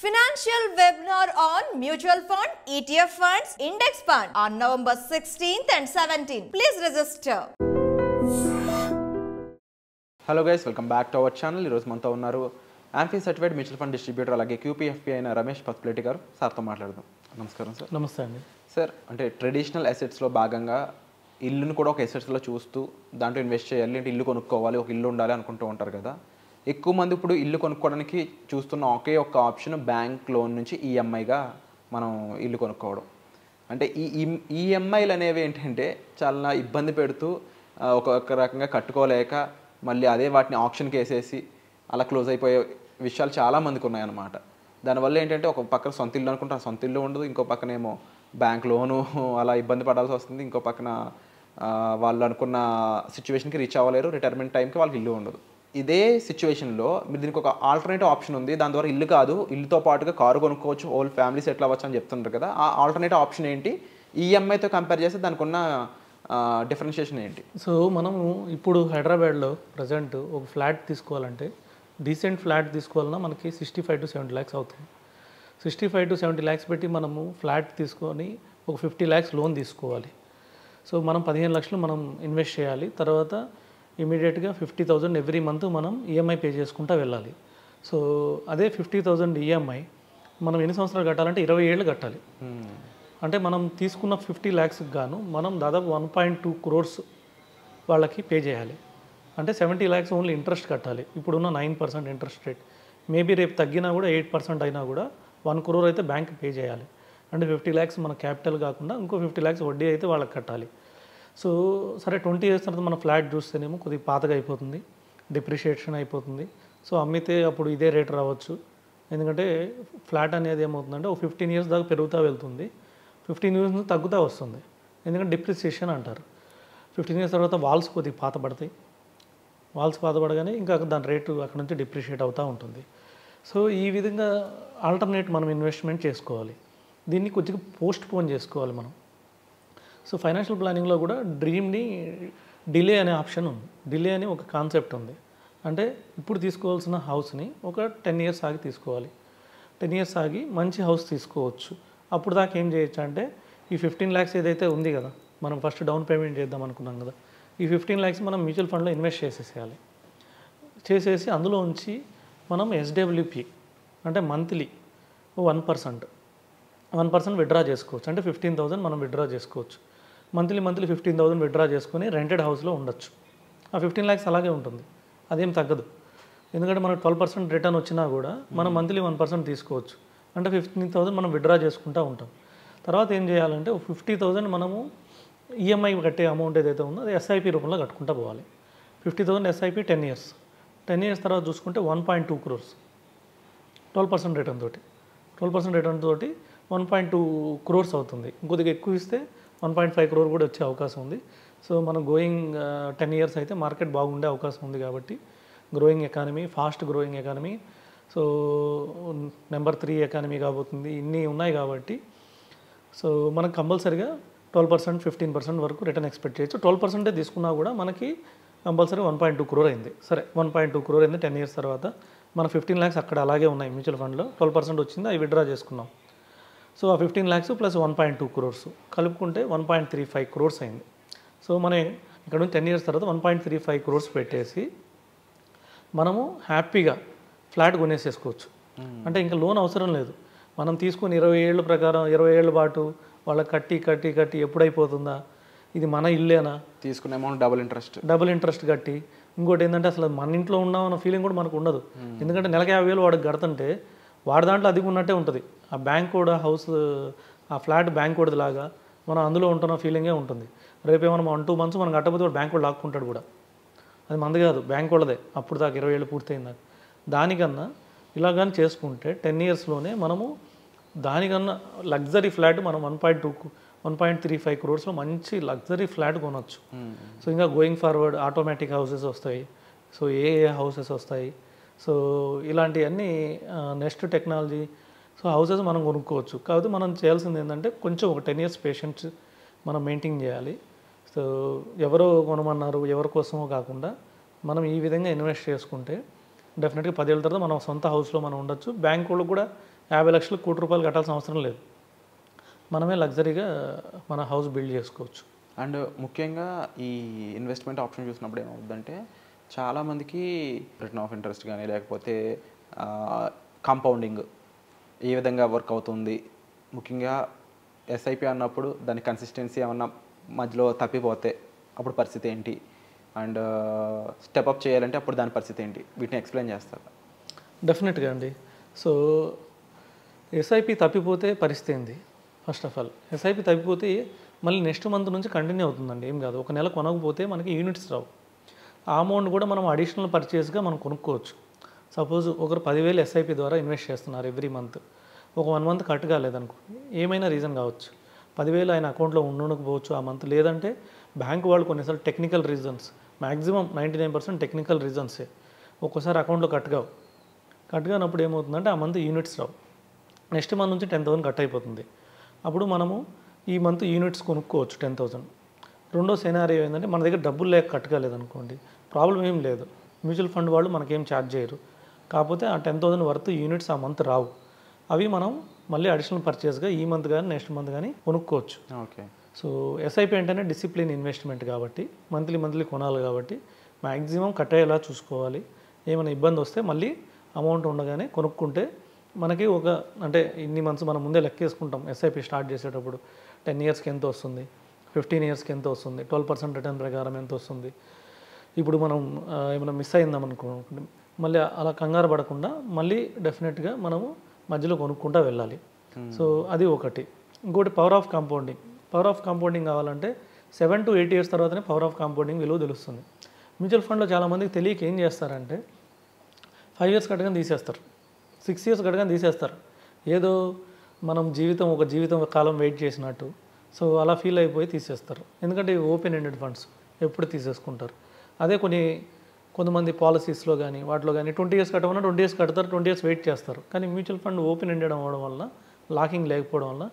Financial webinar on mutual fund, ETF funds, index fund on November 16th and 17th. Please register. Hello guys, welcome back to our channel. Ee roju manto unnaru AMFI certified mutual fund distributor alage QPFP aina Ramesh Pathuleti garu sir tho maatladadam. Namaskaram sir. నమస్తే అండి. Sir, అంటే traditional assets లో భాగంగా ఇల్లును కూడా ఒక assets లో చూస్తూ దాంట్లో ఇన్వెస్ట్ చేయాలి అంటే ఇల్లు కొనుక్కోవాలి ఒక ఇల్లు ఉండాలి అనుకుంటూ ఉంటారు కదా. ఎక్కువ మంది ఇప్పుడు ఇల్లు కొనుక్కోవడానికి చూస్తున్న ఒకే ఒక్క ఆప్షన్ బ్యాంక్ లోన్ నుంచి ఈఎంఐగా మనం ఇల్లు కొనుక్కోవడం. అంటే ఈ ఈఎంఐలు అనేవి ఏంటంటే చాలా ఇబ్బంది పెడుతూ ఒక రకంగా కట్టుకోలేక మళ్ళీ అదే వాటిని ఆప్షన్కి వేసేసి అలా క్లోజ్ అయిపోయే విషయాలు చాలామందికి ఉన్నాయన్నమాట. దానివల్ల ఏంటంటే ఒక పక్కన సొంత ఇల్లు అనుకుంటే ఆ సొంత ఇల్లు ఉండదు, ఇంకో పక్కనేమో బ్యాంక్ లోను అలా ఇబ్బంది పడాల్సి వస్తుంది, ఇంకో పక్కన వాళ్ళు అనుకున్న సిచ్యువేషన్కి రీచ్ అవ్వలేరు, రిటైర్మెంట్ టైంకి వాళ్ళకి ఇల్లు ఉండదు. ఇదే సిచ్యువేషన్లో మీరు దీనికి ఒక ఆల్టర్నేటివ్ ఆప్షన్ ఉంది, దాని ద్వారా ఇల్లు కాదు ఇల్లుతో పాటుగా కారు కొనుక్కోవచ్చు, హోల్ ఫ్యామిలీ సెటిల్ అవ్వచ్చు అని చెప్తుంటారు కదా. ఆ ఆల్టర్నేటివ్ ఆప్షన్ ఏంటి, ఈఎంఐతో కంపేర్ చేస్తే దానికి ఉన్న డిఫరెన్షియేషన్ ఏంటి? సో మనము ఇప్పుడు హైదరాబాద్లో ప్రజెంట్ ఒక ఫ్లాట్ తీసుకోవాలంటే డీసెంట్ ఫ్లాట్ తీసుకోవాలన్నా మనకి 65 to 70 lakhs అవుతుంది. 65 to 70 lakhs పెట్టి మనము ఫ్లాట్ తీసుకొని ఒక 50 lakhs లోన్ తీసుకోవాలి. సో మనం 15 లక్షలు మనం ఇన్వెస్ట్ చేయాలి. తర్వాత ఇమీడియట్గా 50,000 ఎవ్రీ మంత్ మనం ఈఎంఐ పే చేసుకుంటూ వెళ్ళాలి. సో అదే 50,000 ఈఎంఐ మనం ఎన్ని సంవత్సరాలు కట్టాలంటే 20 ఏళ్ళు కట్టాలి. అంటే మనం తీసుకున్న 50 lakhsకి గాను మనం దాదాపు 1.2 crores వాళ్ళకి పే చేయాలి. అంటే 70 lakhs ఓన్లీ ఇంట్రెస్ట్ కట్టాలి. ఇప్పుడున్న 9% ఇంట్రెస్ట్ రేట్ మేబీ రేపు తగ్గినా కూడా 8% అయినా కూడా 1 crore అయితే బ్యాంక్ పే చేయాలి. అంటే 50 lakhs మన క్యాపిటల్ కాకుండా ఇంకో 50 lakhs వడ్డీ అయితే వాళ్ళకి కట్టాలి. సో సరే 20 years తర్వాత మన ఫ్లాట్ చూస్తేనేమో కొద్దిగా పాతగా అయిపోతుంది, డిప్రిషియేషన్ అయిపోతుంది. సో అమ్మితే అప్పుడు ఇదే రేట్ రావచ్చు. ఎందుకంటే ఫ్లాట్ అనేది ఏమవుతుందంటే ఒక 15 years దాకా పెరుగుతూ వెళ్తుంది, 15 years నుంచి తగ్గుతూ వస్తుంది. ఎందుకంటే డిప్రిసియేషన్ అంటారు. 15 years తర్వాత వాల్స్ కొద్దిగా పాత పడతాయి, వాల్స్ పాతపడగానే ఇంకా దాని రేటు అక్కడ నుంచి డిప్రిషియేట్ అవుతూ ఉంటుంది. సో ఈ విధంగా ఆల్టర్నేట్ మనం ఇన్వెస్ట్మెంట్ చేసుకోవాలి. దీన్ని కొద్దిగా పోస్ట్ పోన్ చేసుకోవాలి మనం. సో ఫైనాన్షియల్ ప్లానింగ్లో కూడా డ్రీమ్ని డిలే అనే ఆప్షన్ ఉంది. డిలే అని ఒక కాన్సెప్ట్ ఉంది. అంటే ఇప్పుడు తీసుకోవాల్సిన హౌస్ని ఒక 10 years ఆగి తీసుకోవాలి. 10 years ఆగి మంచి హౌస్ తీసుకోవచ్చు. అప్పుడు దాకా ఏం చేయొచ్చు అంటే ఈ 15 lakhs ఏదైతే ఉంది కదా, మనం ఫస్ట్ డౌన్ పేమెంట్ చేద్దాం అనుకున్నాం కదా, ఈ 15 lakhs మనం మ్యూచువల్ ఫండ్లో ఇన్వెస్ట్ చేసేసేయాలి. చేసేసి అందులో ఉంచి మనం ఎస్డబ్ల్యూపీ అంటే మంత్లీ 1% విత్డ్రా చేసుకోవచ్చు. అంటే 15,000 మనం విత్డ్రా చేసుకోవచ్చు. మంత్లీ 15,000 విత్డ్రా చేసుకొని రెంటెడ్ హౌస్లో ఉండొచ్చు. ఆ 15 lakhs అలాగే ఉంటుంది, అదేం తగ్గదు. ఎందుకంటే మనకు 12% రిటర్న్ వచ్చినా కూడా మనం మంత్లీ 1% తీసుకోవచ్చు. అంటే 15,000 మనం విత్డ్రా చేసుకుంటూ ఉంటాం. తర్వాత ఏం చేయాలంటే 50,000 మనము ఈఎంఐ కట్టే అమౌంట్ ఏదైతే ఉందో అది ఎస్ఐపి రూపంలో కట్టుకుంటూ పోవాలి. 50,000 ఎస్ఐపి 10 years. 10 years తర్వాత చూసుకుంటే 1.2 crores 12% రిటర్న్ తోటి 1.2 crores అవుతుంది. ఇంకొద్దిగా ఎక్కువ ఇస్తే 1.5 crore కూడా వచ్చే అవకాశం ఉంది. సో మనం గోయింగ్ 10 years అయితే మార్కెట్ బాగుండే అవకాశం ఉంది. కాబట్టి growing economy, fast growing economy, so number 3 economy కాబోతుంది, ఇన్ని ఉన్నాయి. కాబట్టి సో మనకు కంపల్సరీగా 12%, 15% వరకు రిటర్న్ ఎక్స్పెక్ట్ చేయొచ్చు. 12% తీసుకున్నా కూడా మనకి కంపల్సరీ 1.2 crore అయింది. సరే 1.2 crore అయింది 10 years తర్వాత. మన 15 lakhs అక్కడ అలాగే ఉన్నాయి మ్యూచువల్ ఫండ్లో, 12% వచ్చింది, అవి విత్డ్రా చేసుకున్నాం. సో ఆ 15 lakhs ప్లస్ 1.2 crores కలుపుకుంటే 1.35 crores అయింది. సో మనం ఇక్కడ నుంచి 10 years తర్వాత 1.35 crores పెట్టేసి మనము హ్యాపీగా ఫ్లాట్ కొనేసేసుకోవచ్చు. అంటే ఇంకా లోన్ అవసరం లేదు. మనం తీసుకుని 20 ఏళ్ళ ప్రకారం 20 ఏళ్ళ పాటు వాళ్ళకి కట్టి ఎప్పుడైపోతుందా, ఇది మన ఇల్లేనా, తీసుకునే అమౌంట్ డబుల్ ఇంట్రెస్ట్ కట్టి, ఇంకోటి ఏంటంటే అసలు మన ఇంట్లో ఉన్నామన్న ఫీలింగ్ కూడా మనకు ఉండదు. ఎందుకంటే నెలకి 50,000 వాడికి కడుతుంటే వాడి దాంట్లో అది ఉన్నట్టే ఉంటుంది. ఆ బ్యాంక్ కూడా హౌస్, ఆ ఫ్లాట్ బ్యాంక్ కూడా లాగా మనం అందులో ఉంటున్న ఫీలింగే ఉంటుంది. రేపేమన్నా 1-2 months మనం కట్టకపోతే వాడు బ్యాంక్ కూడా లాక్కుంటాడు కూడా. అది మంది కాదు, బ్యాంక్ వాళ్ళదే. అప్పుడు దాకా 20 ఏళ్ళు పూర్తయిందా. దానికన్నా ఇలా కానీ చేసుకుంటే 10 yearsలోనే మనము దానికన్నా లగ్జరీ ఫ్లాట్ మనం 1.35 crores మంచి లగ్జరీ ఫ్లాట్ కొనవచ్చు. సో ఇంకా గోయింగ్ ఫార్వర్డ్ ఆటోమేటిక్ హౌసెస్ వస్తాయి. సో ఏ హౌసెస్ వస్తాయి. సో ఇలాంటివన్నీ నెక్స్ట్ టెక్నాలజీ. సో హౌసెస్ మనం కొనుక్కోవచ్చు. కాబట్టి మనం చేయాల్సింది ఏంటంటే కొంచెం ఒక 10 years పేషెన్స్ మనం మెయింటైన్ చేయాలి. సో ఎవరో కొనమన్నారు ఎవరి కోసమో కాకుండా మనం ఈ విధంగా ఇన్వెస్ట్ చేసుకుంటే డెఫినెట్గా 10 ఏళ్ళ తర్వాత మనం సొంత హౌస్లో మనం ఉండొచ్చు. బ్యాంక్ వాళ్ళకు కూడా 50 లక్షలు కోటి రూపాయలు కట్టాల్సిన అవసరం లేదు. మనమే లగ్జరీగా మన హౌస్ బిల్డ్ చేసుకోవచ్చు. అండ్ ముఖ్యంగా ఈ ఇన్వెస్ట్మెంట్ ఆప్షన్ చూసినప్పుడు ఏమవుతుందంటే చాలామందికి రిటర్న్ ఆఫ్ ఇంట్రెస్ట్ కానీ లేకపోతే కాంపౌండింగ్ ఏ విధంగా వర్క్ అవుతుంది, ముఖ్యంగా ఎస్ఐపి అన్నప్పుడు దాని కన్సిస్టెన్సీ ఏమన్నా మధ్యలో తప్పిపోతే అప్పుడు పరిస్థితి ఏంటి, అండ్ స్టెప్అప్ చేయాలంటే అప్పుడు దాని పరిస్థితి ఏంటి, వీటిని ఎక్స్ప్లెయిన్ చేస్తారు. డెఫినెట్గా అండి. సో ఎస్ఐపి తప్పిపోతే పరిస్థితి ఏంది? ఫస్ట్ ఆఫ్ ఆల్ ఎస్ఐపి తప్పిపోతే మళ్ళీ నెక్స్ట్ మంత్ నుంచి కంటిన్యూ అవుతుందండి. ఏం కాదు, ఒక నెల కొనకపోతే మనకి యూనిట్స్ రావు. ఆ అమౌంట్ కూడా మనం అడిషనల్ పర్చేస్గా మనం కొనుక్కోవచ్చు. సపోజ్ ఒకరు 10,000 ఎస్ఐపి ద్వారా ఇన్వెస్ట్ చేస్తున్నారు ఎవ్రీ మంత్. ఒక 1 మంత్ కట్ కాలేదనుకోండి, ఏమైనా రీజన్ కావచ్చు, 10,000 ఆయన అకౌంట్లో ఉండకపోవచ్చు ఆ మంత్. లేదంటే బ్యాంక్ వాళ్ళు కొన్నిసార్లు టెక్నికల్ రీజన్స్, మ్యాక్సిమం 99% టెక్నికల్ రీజన్సే. ఒక్కోసారి అకౌంట్లో కట్ కానప్పుడు ఏమవుతుందంటే ఆ మంత్ యూనిట్స్ రావు. నెక్స్ట్ మంత్ నుంచి 10,000 కట్ అయిపోతుంది. అప్పుడు మనము ఈ మంత్ యూనిట్స్ కొనుక్కోవచ్చు 10,000. రెండో సెనారియో ఏంటంటే మన దగ్గర డబ్బులు లేక కట్ కాలేదనుకోండి, ప్రాబ్లం ఏం లేదు, మ్యూచువల్ ఫండ్ వాళ్ళు మనకేం ఛార్జ్ చేయరు. కాకపోతే ఆ 10,000 వర్త్ యూనిట్స్ ఆ మంత్ రావు. అవి మనం మళ్ళీ అడిషనల్ పర్చేస్గా ఈ మంత్ కానీ నెక్స్ట్ మంత్ కానీ కొనుక్కోవచ్చు. ఓకే. సో ఎస్ఐపి అంటేనే డిసిప్లిన్ ఇన్వెస్ట్మెంట్ కాబట్టి మంత్లీ కొనాలి కాబట్టి మ్యాక్సిమం కట్ అయ్యేలా చూసుకోవాలి. ఏమైనా ఇబ్బంది వస్తే మళ్ళీ అమౌంట్ ఉండగానే కొనుక్కుంటే మనకి అంటే ఇన్ని మంత్స్ మనం ముందే లెక్కేసుకుంటాం. ఎస్ఐపి స్టార్ట్ చేసేటప్పుడు 10 ఇయర్స్కి ఎంత వస్తుంది, 15 ఇయర్స్కి ఎంత వస్తుంది, 12% రిటర్న్ ప్రకారం ఎంత వస్తుంది. ఇప్పుడు మనం ఏమైనా మిస్ అయిందామనుకోండి, మళ్ళీ అలా కంగారు పడకుండా మళ్ళీ డెఫినెట్గా మనము మధ్యలో కొనుక్కుంటూ వెళ్ళాలి. సో అది ఒకటి. ఇంకోటి పవర్ ఆఫ్ కాంపౌండింగ్ కావాలంటే 7 to 8 ఇయర్స్ తర్వాతనే పవర్ ఆఫ్ కాంపౌండింగ్ విలువ తెలుస్తుంది. మ్యూచువల్ ఫండ్లో చాలామందికి తెలియక ఏం చేస్తారంటే 5 ఇయర్స్ కట్టగానే తీసేస్తారు, 6 ఇయర్స్ కట్టగానే తీసేస్తారు. ఏదో మనం ఒక జీవితం కాలం వెయిట్ చేసినట్టు. సో అలా ఫీల్ అయిపోయి తీసేస్తారు. ఎందుకంటే ఓపెన్ ఎండెడ్ ఫండ్స్ ఎప్పుడు తీసేసుకుంటారు. అదే కొంతమంది పాలసీస్లో కానీ వాటిలో కానీ 20 ఇయర్స్ కట్టమన్నా 20 ఇయర్స్ కడతారు, 20 ఇయర్స్ వెయిట్ చేస్తారు. కానీ మ్యూచువల్ ఫండ్ ఓపెన్ ఎండెడ్ అవ్వడం వల్ల, లాకింగ్ లేకపోవడం వల్ల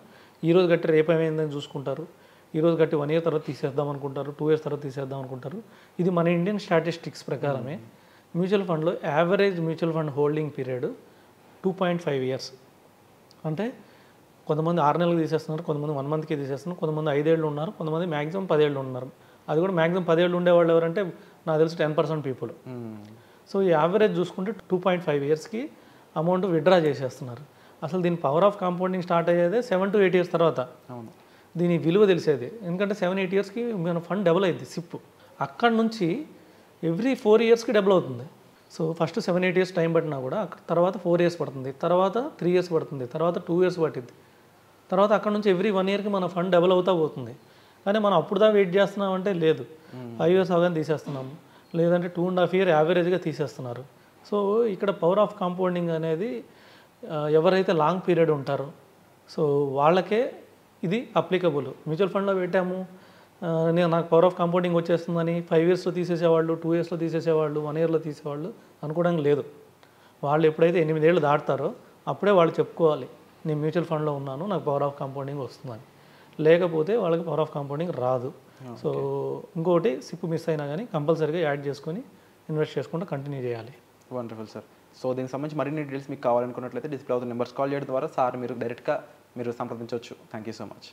ఈరోజు కట్టి రేపు ఏమైందని చూసుకుంటారు. ఈరోజు కట్టి 1 ఇయర్ తర్వాత తీసేద్దాం అనుకుంటారు, 2 ఇయర్స్ తర్వాత తీసేద్దాం అనుకుంటారు. ఇది మన ఇండియన్ స్టాటిస్టిక్స్ ప్రకారమే మ్యూచువల్ ఫండ్లో average mutual fund holding period 2.5 years. అంటే కొంతమంది 6 నెలలకు తీసేస్తున్నారు, కొంతమంది 1 మంత్కి తీసేస్తున్నారు, కొంతమంది 5 ఏళ్ళు ఉన్నారు, కొంతమంది మ్యాక్సిమం 10 ఏళ్ళు ఉన్నారు. అది కూడా మ్యాక్సిమం 10 ఏళ్ళు ఉండేవాళ్ళు ఎవరంటే నాకు తెలిసి 10% పీపుల్. సో ఈ యావరేజ్ చూసుకుంటే 2.5 ఇయర్స్కి అమౌంట్ విత్డ్రా చేసేస్తున్నారు. అసలు దీని పవర్ ఆఫ్ కాంపౌండింగ్ స్టార్ట్ అయ్యేదే 7 to 8 ఇయర్స్ తర్వాత. దీని విలువ తెలిసేది ఎందుకంటే 7-8 ఇయర్స్కి మన ఫండ్ డబుల్ అయింది సిప్. అక్కడ నుంచి ఎవ్రీ 4 ఇయర్స్కి డబుల్ అవుతుంది. సో ఫస్ట్ 7-8 ఇయర్స్ టైం పట్టినా కూడా తర్వాత 4 ఇయర్స్ పడుతుంది, తర్వాత 3 ఇయర్స్ పడుతుంది, తర్వాత 2 ఇయర్స్ పట్టింది, తర్వాత అక్కడ నుంచి ఎవ్రీ 1 ఇయర్కి మన ఫండ్ డబుల్ అవుతా పోతుంది. కానీ మనం అప్పుడుదా వెయిట్ చేస్తున్నామంటే లేదు, 5 ఇయర్స్ అవగానే తీసేస్తున్నాము, లేదంటే 2.5 ఇయర్ యావరేజ్గా తీసేస్తున్నారు. సో ఇక్కడ పవర్ ఆఫ్ కాంపౌండింగ్ అనేది ఎవరైతే లాంగ్ పీరియడ్ ఉంటారో సో వాళ్ళకే ఇది అప్లికబుల్. మ్యూచువల్ ఫండ్లో పెట్టాము, నాకు పవర్ ఆఫ్ కాంపౌండింగ్ వచ్చేస్తుందని 5 ఇయర్స్లో తీసేసేవాళ్ళు, 2 ఇయర్స్లో తీసేసేవాళ్ళు, 1 ఇయర్లో తీసేవాళ్ళు అనుకోవడానికి లేదు. వాళ్ళు ఎప్పుడైతే 8 ఏళ్ళు దాటుతారో అప్పుడే వాళ్ళు చెప్పుకోవాలి, నేను మ్యూచువల్ ఫండ్లో ఉన్నాను, నాకు పవర్ ఆఫ్ కాంపౌండింగ్ వస్తుందని. లేకపోతే వాళ్ళకి పవర్ ఆఫ్ కాంపౌండింగ్ రాదు. సో ఇంకోటి సిప్ మిస్ అయినా కానీ కంపల్సరీగా యాడ్ చేసుకొని ఇన్వెస్ట్ చేసుకుంటూ కంటిన్యూ చేయాలి. Wonderful sir. సో దీనికి సంబంధించి మరిన్ని డీటెయిల్స్ మీకు కావాలనుకున్నట్లయితే డిస్ప్లే అవుతున్న నెంబర్స్ కాల్ చేయడం ద్వారా సార్ మీరు డైరెక్ట్గా సంప్రదించవచ్చు. Thank you so much.